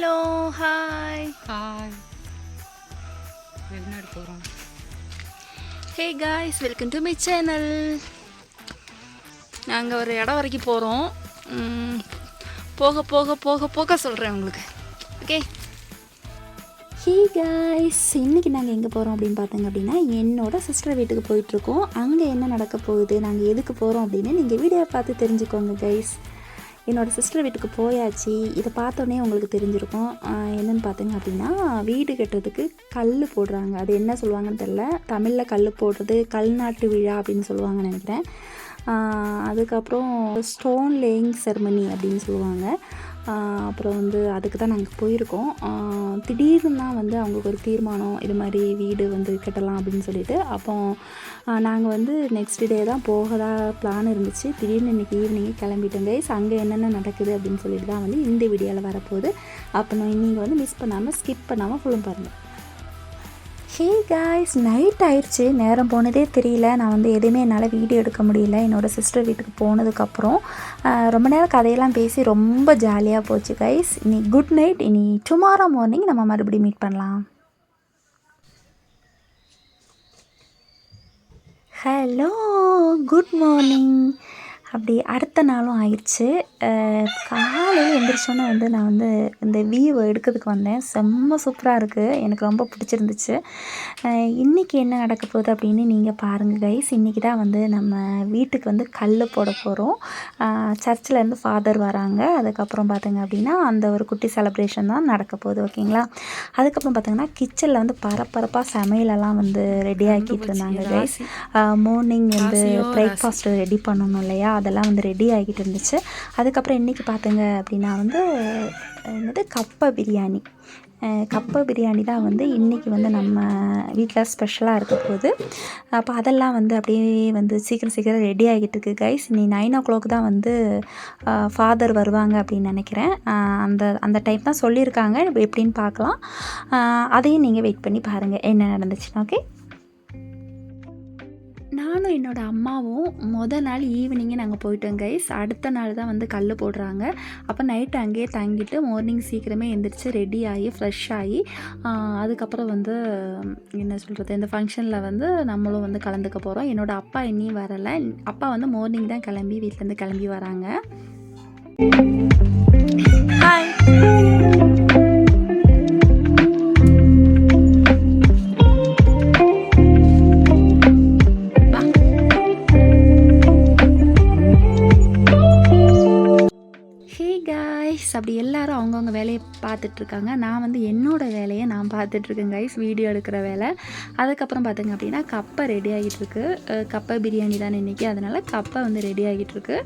Hello hi hi வெளிநாடு போகிறோம். Hey guys, welcome to my channel. நாங்கள் ஒரு இடம் வரைக்கும் போகிறோம். போக போக போக போக சொல்கிறேன் உங்களுக்கு. ஓகே. ஹே காய்ஸ், இன்றைக்கி நாங்கள் எங்கே போகிறோம் அப்படின்னு பார்த்தோங்க அப்படின்னா என்னோட சிஸ்டர் வீட்டுக்கு போயிட்டுருக்கோம். அங்கே என்ன நடக்க போகுது, நாங்கள் எதுக்கு போகிறோம் அப்படின்னு நீங்கள் வீடியோ பார்த்து தெரிஞ்சுக்கோங்க கைஸ். என்னோடய சிஸ்டர் வீட்டுக்கு போயாச்சு. இதை பார்த்தோன்னே உங்களுக்கு தெரிஞ்சிருக்கும். என்னென்னு பார்த்தீங்க அப்படின்னா வீடு கட்டுறதுக்கு கல் போடுறாங்க. அது என்ன சொல்லுவாங்கன்னு தெரில. தமிழில் கல் போடுறது கல்நாட்டு விழா அப்படின்னு சொல்லுவாங்கன்னு நினைக்கிறேன். அதுக்கப்புறம் ஸ்டோன் லேயிங் செரமனி அப்படின்னு சொல்லுவாங்க. அப்புறம் அதுக்கு தான் நாங்கள் போயிருக்கோம். திடீர்னு தான் அவங்களுக்கு ஒரு தீர்மானம், இது மாதிரி வீடு கட்டலாம் அப்படின்னு சொல்லிட்டு. அப்போ நாங்கள் நெக்ஸ்ட் டே தான் போகதா பிளான் இருந்துச்சு. திடீர்னு இன்றைக்கி ஈவினிங்கே கிளம்பிட்டோம் கைஸ். அங்கே என்னென்ன நடக்குது அப்படின்னு சொல்லிட்டு தான் இந்த வீடியோவில் வரப்போகுது. அப்போ நீங்கள் மிஸ் பண்ணாமல் ஸ்கிப் பண்ணாமல் ஃபுல்லும் பாருங்கள். ஹே காய்ஸ், நைட் ஆயிடுச்சு. நேரம் போனதே தெரியல. நான் எதுவுமே என்னால் வீடியோ எடுக்க முடியல. என்னோடய சிஸ்டர் வீட்டுக்கு போனதுக்கப்புறம் ரொம்ப நேரம் கதையெல்லாம் பேசி ரொம்ப ஜாலியாக போச்சு கைஸ். இனி குட் நைட். இனி டுமாரோ மார்னிங் நம்ம மறுபடியும் மீட் பண்ணலாம். Hello, good morning. அப்படி அடுத்த நாளும் ஆயிடுச்சு. காலையில் எழுந்திரிச்சோன்னே நான் இந்த வியூவை எடுக்கிறதுக்கு வந்தேன். செம்ம சூப்பராக இருக்குது. எனக்கு ரொம்ப பிடிச்சிருந்துச்சு. இன்றைக்கி என்ன நடக்க போகுது அப்படின்னு நீங்கள் பாருங்கள் கைஸ். இன்றைக்கி தான் நம்ம வீட்டுக்கு கல் போட போகிறோம். சர்ச்சிலேருந்து ஃபாதர் வராங்க. அதுக்கப்புறம் பார்த்திங்க அப்படின்னா அந்த ஒரு குட்டி செலப்ரேஷன் தான் நடக்க போகுது. ஓகேங்களா. அதுக்கப்புறம் பார்த்திங்கன்னா கிச்சனில் பரபரப்பாக சமையலெல்லாம் ரெடி ஆக்கிட்டு இருந்தாங்க கைஸ். மார்னிங் பிரேக்ஃபாஸ்ட் ரெடி பண்ணணும் இல்லையா, அதெல்லாம் ரெடி ஆகிட்டு இருந்துச்சு. அதுக்கப்புறம் இன்றைக்கி பார்த்துங்க அப்படின்னா என்னது கப்பை பிரியாணி. கப்பை பிரியாணி தான் இன்றைக்கி நம்ம வீட்டில் ஸ்பெஷலாக இருக்க போகுது. அப்போ அதெல்லாம் அப்படியே சீக்கிரம் ரெடி ஆகிட்டு இருக்குது கைஸ். இனி 9 o'clock தான் ஃபாதர் வருவாங்க அப்படின்னு நினைக்கிறேன். அந்த டைம் தான் சொல்லியிருக்காங்க. எப்படின்னு பார்க்கலாம். அதையும் நீங்கள் வெயிட் பண்ணி பாருங்கள் என்ன நடந்துச்சுன்னா. ஓகே. நானும் என்னோடய அம்மாவும் மொதல் நாள் ஈவினிங்கே நாங்கள் போயிட்டோம் கைஸ். அடுத்த நாள் தான் கல் போடுறாங்க. அப்போ நைட்டு அங்கேயே தங்கிட்டு மார்னிங் சீக்கிரமே எழுந்திரிச்சு ரெடி ஆகி ஃப்ரெஷ் ஆகி அதுக்கப்புறம் என்ன சொல்கிறது, இந்த ஃபங்க்ஷனில் நம்மளும் கலந்துக்க போகிறோம். என்னோடய அப்பா இன்னும் வரலை. அப்பா மார்னிங் தான் வீட்டிலேருந்து கிளம்பி வராங்க. ஹாய். அப்படி எல்லோரும் அவங்கவுங்க வேலையை பார்த்துட்ருக்காங்க. நான் என்னோடய வேலையை நான் பார்த்துட்ருக்கேன் கைஸ், வீடியோ எடுக்கிற வேலை. அதுக்கப்புறம் பார்த்திங்க அப்படின்னா கப்பை ரெடி ஆகிட்டுருக்கு. கப்பை பிரியாணி தான் இன்றைக்கி, அதனால் கப்பை ரெடி ஆகிட்டுருக்கு.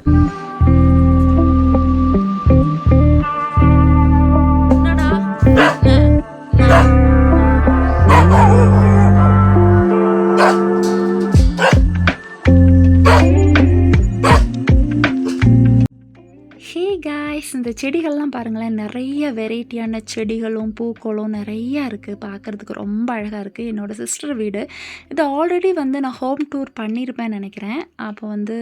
இந்த செடிகள்லாம் பாருங்களேன், நிறைய வெரைட்டியான செடிகளும் பூக்களும் நிறையா இருக்குது. பார்க்குறதுக்கு ரொம்ப அழகாக இருக்குது. என்னோடய சிஸ்டர் வீடு இது. ஆல்ரெடி நான் ஹோம் டூர் பண்ணியிருப்பேன் நினைக்கிறேன். அப்போ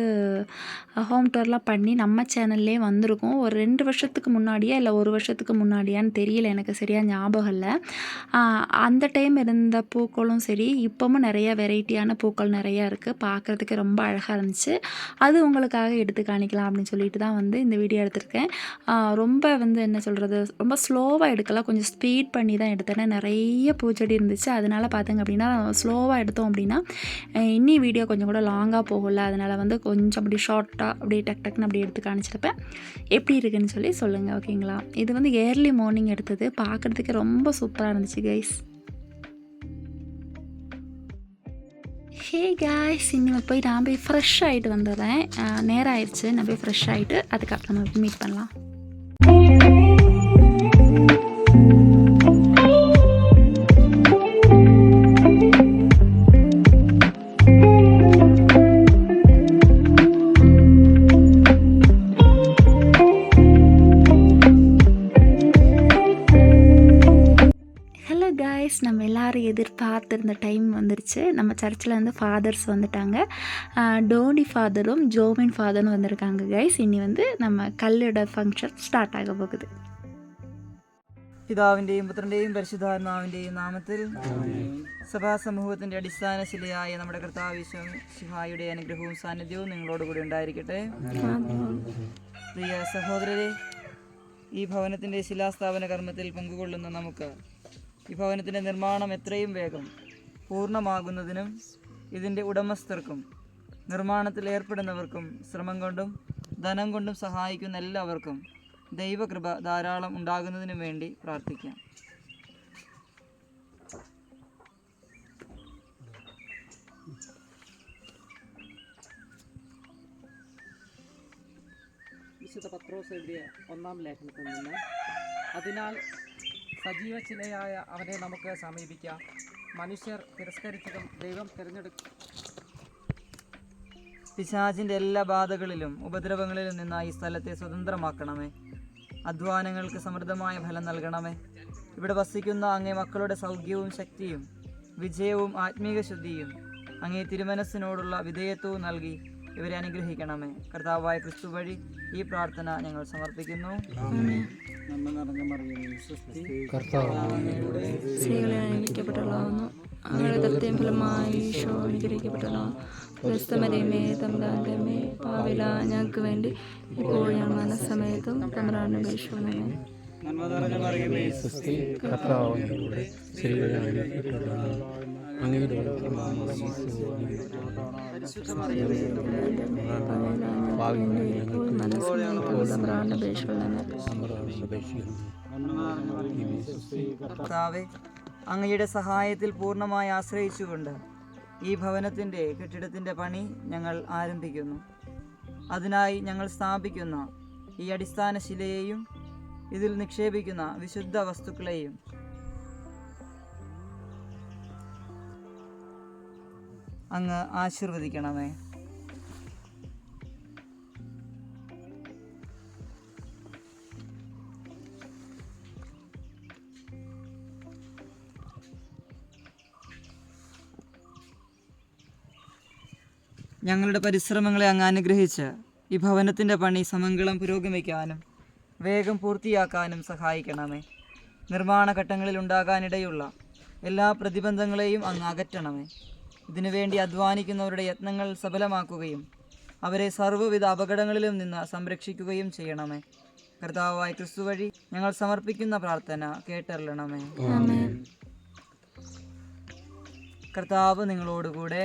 ஹோம் டூர்லாம் பண்ணி நம்ம சேனல்லே வந்திருக்கோம். ஒரு 2 வருஷத்துக்கு முன்னாடியா இல்லை 1 வருஷத்துக்கு முன்னாடியான்னு தெரியல, எனக்கு சரியாக ஞாபகம் இல்லை. அந்த டைம் இருந்த பூக்களும் சரி, இப்போவும் நிறைய வெரைட்டியான பூக்கள் நிறையா இருக்குது. பார்க்குறதுக்கு ரொம்ப அழகாக இருந்துச்சு. அது உங்களுக்காக எடுத்து காணிக்கலாம் அப்படின்னு சொல்லிட்டு தான் இந்த வீடியோ எடுத்திருக்கேன். ரொம்ப என்ன சொல்கிறது, ரொம்ப ஸ்லோவாக எடுக்கல, கொஞ்சம் ஸ்பீட் பண்ணி தான் எடுத்தேன். நிறைய பூச்செடி இருந்துச்சு. அதனால் பார்த்திங்க அப்படின்னா ஸ்லோவாக எடுத்தோம் அப்படின்னா இன்னி வீடியோ கொஞ்சம் கூட லாங்காக போகல. அதனால் கொஞ்சம் அப்படி ஷார்ட்டாக அப்படியே டக்குன்னு அப்படி எடுத்து காணிச்சிருப்பேன். எப்படி இருக்குன்னு சொல்லி சொல்லுங்கள். ஓகேங்களா. இது ஏர்லி மார்னிங் எடுத்தது. பார்க்குறதுக்கு ரொம்ப சூப்பராக இருந்துச்சு கைஸ். ஹே காய்ஸ், இனிமேல் போய் நான் போய் ஃப்ரெஷ் ஆகிட்டு வந்துடுறேன். நேரம் ஆயிடுச்சு. நான் போய் ஃப்ரெஷ் ஆகிட்டு அதுக்கப்புறம் நம்ம மீட் பண்ணலாம். நம்ம எல்லோரும் எதிர்பார்த்துருந்த டைம் வந்துருச்சு. நம்ம சர்ச்சில் ஃபாதர்ஸ் வந்துட்டாங்க. டோனி ஃபாதரும் ஜோமின் ஃபாதரும் வந்திருக்காங்க கைஸ். இனி நம்ம கல்லோட ஃபங்க்ஷன் ஸ்டார்ட் ஆக போகுது. പിതാവിൻ്റെയും പുത്രൻ്റെയും പരിശുദ്ധാത്മാവിൻ്റെയും നാമത്തിൽ സഭാസമൂഹത്തിൻ്റെ അടിസ്ഥാന ശിലയായ നമ്മുടെ കർത്താവ് ശിഹായുടെ അനുഗ്രഹവും സാന്നിധ്യവും നിങ്ങളോടുകൂടി ഉണ്ടായിരിക്കട്ടെ. പ്രിയ സഹോദരരെ, ഈ ഭവനത്തിൻ്റെ ശിലാസ്ഥാപന കർമ്മത്തിൽ പങ്കുകൊള്ളുന്ന നമുക്ക് ഈ ഭവനത്തിൻ്റെ നിർമ്മാണം എത്രയും വേഗം പൂർണ്ണമാകുന്നതിനും ഇതിൻ്റെ ഉടമസ്ഥർക്കും നിർമ്മാണത്തിൽ ഏർപ്പെടുന്നവർക്കും ശ്രമം കൊണ്ടും ധനം കൊണ്ടും സഹായിക്കുന്ന എല്ലാവർക്കും ദൈവകൃപ ധാരാളം ഉണ്ടാകുന്നതിനും വേണ്ടി പ്രാർത്ഥിക്കാം. വിശുദ്ധ പത്രോസ് എഴുതിയ 1-ാം ലേഖനത്തിൽ നിന്ന്, അതിനാൽ സജീവ ചിലയായ അവനെ നമുക്ക് സമീപിക്കാം. മനുഷ്യർ തിരസ്കരിച്ചതും ദൈവം തിരഞ്ഞെടുക്കും. പിശാചിൻ്റെ എല്ലാ ബാധകളിലും ഉപദ്രവങ്ങളിലും നിന്ന് ഈ സ്ഥലത്തെ സ്വതന്ത്രമാക്കണമേ. അധ്വാനങ്ങൾക്ക് സമൃദ്ധമായ ഫലം നൽകണമേ. ഇവിടെ വസിക്കുന്ന അങ്ങേ മക്കളുടെ സൗഖ്യവും ശക്തിയും വിജയവും ആത്മീക ശുദ്ധിയും അങ്ങേ തിരുമനസ്സിനോടുള്ള വിധേയത്വവും നൽകി ഇവരെ അനുഗ്രഹിക്കണമേ. കർത്താവായ ക്രിസ്തു വഴി ഈ പ്രാർത്ഥന ഞങ്ങൾ സമർപ്പിക്കുന്നു. സ്ത്രീകളെ അനുഗ്രഹിക്കപ്പെട്ടവളാവുന്നു, അങ്ങയുടെ ദത്തയും ഫലമായി ഈശോ അനുഗ്രഹിക്കപ്പെട്ടവളാവുന്നു. ക്രിസ്തുമരിയമേ തമ്പുരാന്റെ അമ്മേ, പാപില ഞങ്ങൾക്ക് വേണ്ടി ഇപ്പോൾ ഞാൻ മനസ്സമയത്തും തമ്പുരാന്റെ അപേക്ഷിക്കണമേ. കർത്താവേ, അങ്ങയുടെ സഹായത്തിൽ പൂർണ്ണമായി ആശ്രയിച്ചുകൊണ്ട് ഈ ഭവനത്തിൻ്റെ കെട്ടിടത്തിൻ്റെ പണി ഞങ്ങൾ ആരംഭിക്കുന്നു. അതിനായി ഞങ്ങൾ സ്ഥാപിക്കുന്ന ഈ അടിസ്ഥാന ശിലയെയും ഇതിൽ നിക്ഷേപിക്കുന്ന വിശുദ്ധ വസ്തുക്കളെയും അങ്ങ് ആശീർവദിക്കണമേ. ഞങ്ങളുടെ പരിശ്രമങ്ങളെ അങ്ങ് അനുഗ്രഹിച്ച് ഈ ഭവനത്തിൻ്റെ പണി സമംഗളം പുരോഗമിക്കാനും വേഗം പൂർത്തിയാക്കാനും സഹായിക്കണമേ. നിർമ്മാണ ഘട്ടങ്ങളിൽ ഉണ്ടാകാനിടയുള്ള എല്ലാ പ്രതിബന്ധങ്ങളെയും അങ്ങ് അകറ്റണമേ. ഇതിനുവേണ്ടി അധ്വാനിക്കുന്നവരുടെ യത്നങ്ങൾ സഫലമാക്കുകയും അവരെ സർവ്വവിധ അപകടങ്ങളിലും നിന്ന് സംരക്ഷിക്കുകയും ചെയ്യണമേ. കർത്താവായ ക്രിസ്തു വഴി ഞങ്ങൾ സമർപ്പിക്കുന്ന പ്രാർത്ഥന കേട്ടറിയണമേ. കർത്താവ് നിങ്ങളോടുകൂടെ.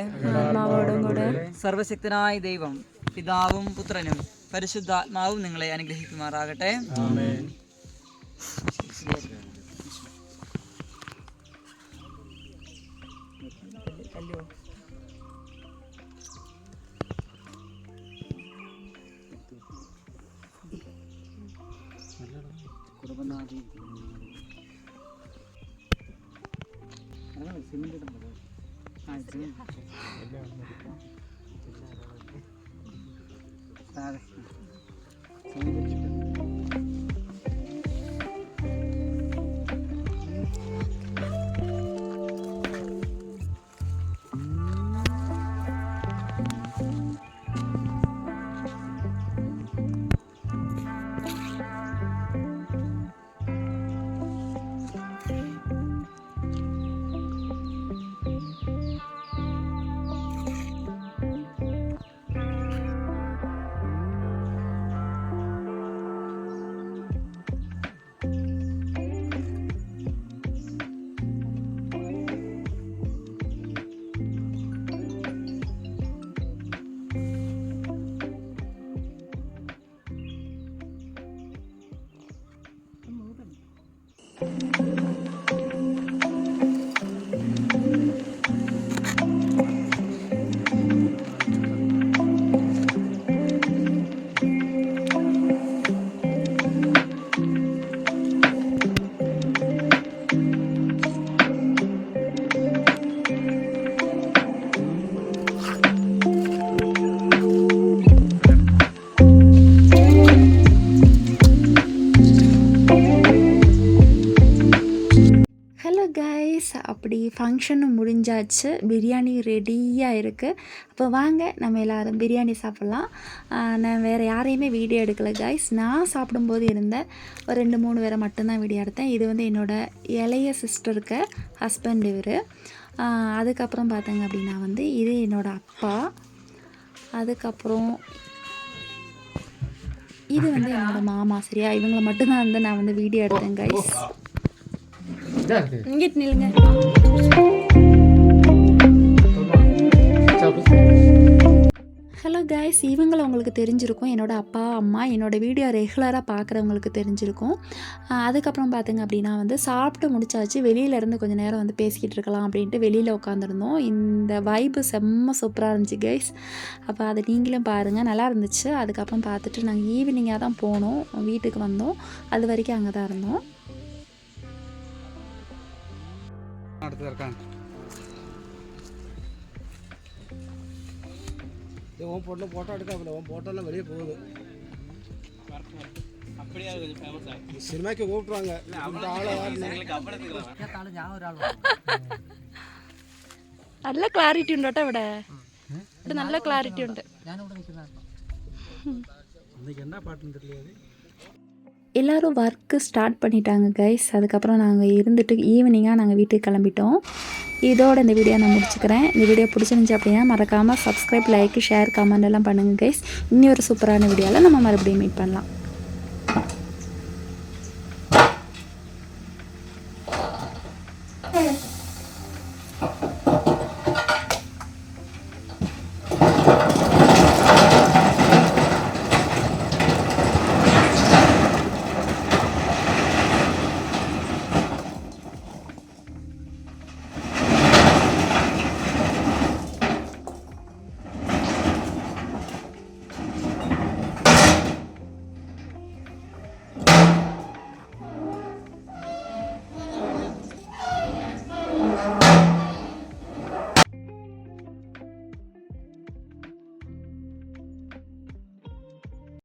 സർവശക്തനായ ദൈവം പിതാവും പുത്രനും പരിശുദ്ധാത്മാവും നിങ്ങളെ അനുഗ്രഹിക്കുമാറാകട്ടെ. கைஸ், அப்படி ஃபங்க்ஷனும் முடிஞ்சாச்சு. பிரியாணி ரெடியாக இருக்குது. அப்போ வாங்க நம்ம எல்லோரும் பிரியாணி சாப்பிட்லாம். நான் வேறு யாரையுமே வீடியோ எடுக்கலை கைஸ். நான் சாப்பிடும்போது இருந்த ஒரு 2-3 பேரை மட்டும்தான் வீடியோ எடுத்தேன். இது வந்து என்னோடய இளைய சிஸ்டருக்கு ஹஸ்பண்ட் இவர். அதுக்கப்புறம் பார்த்தீங்க அப்படின்னா வந்து இது என்னோடய அப்பா. அதுக்கப்புறம் இது வந்து என்னோடய மாமா. சரியா, இவங்களை மட்டும்தான் வந்து நான் வந்து வீடியோ எடுத்தேன் கைஸ். இங்கிட்டு நில்லுங்க. ஹலோ கைஸ், இவங்களை உங்களுக்கு தெரிஞ்சிருக்கும். என்னோடய அப்பா அம்மா என்னோடய வீடியோ ரெகுலராக பார்க்குறவங்களுக்கு தெரிஞ்சிருக்கும். அதுக்கப்புறம் பார்த்திங்க அப்படின்னா வந்து சாப்பிட்டு முடிச்சாச்சு. வெளியிலேருந்து கொஞ்சம் நேரம் வந்து பேசிக்கிட்டு இருக்கலாம் அப்படின்ட்டு வெளியில் உட்காந்துருந்தோம். இந்த வைப்பு செம்ம சூப்பராக இருந்துச்சு கைஸ். அப்போ அதை நீங்களும் பாருங்கள், நல்லா இருந்துச்சு. அதுக்கப்புறம் பார்த்துட்டு நாங்கள் ஈவினிங்காக தான் போனோம், வீட்டுக்கு வந்தோம். அது வரைக்கும் அங்கே தான் இருந்தோம். உன் பொண்ணு ஃபோட்டோ எடுக்க உன் ஃபோட்டோலாம் வெளியே போகுது. സിനിമയ്ക്ക് കൂട്ടുവാങ്ക നല്ല ക്ലാരിറ്റി ഉണ്ട് കേട്ടോ. ഇവിടെ നല്ല ക്ലാരിറ്റി ഉണ്ട്. எல்லோரும் ஒர்க்கு ஸ்டார்ட் பண்ணிட்டாங்க கைஸ். அதுக்கப்புறம் நாங்கள் இருந்துட்டு ஈவினிங்காக நாங்கள் வீட்டுக்கு கிளம்பிட்டோம். இதோட இந்த வீடியோ நான் முடிச்சுக்கிறேன். இந்த வீடியோ பிடிச்சிருந்துச்சி அப்படின்னா மறக்காமல் சப்ஸ்கிரைப், லைக், ஷேர், கமெண்ட் எல்லாம் பண்ணுங்கள் கைஸ். இன்னி ஒரு சூப்பரான வீடியோவில் நம்ம மறுபடியும் மீட் பண்ணலாம்.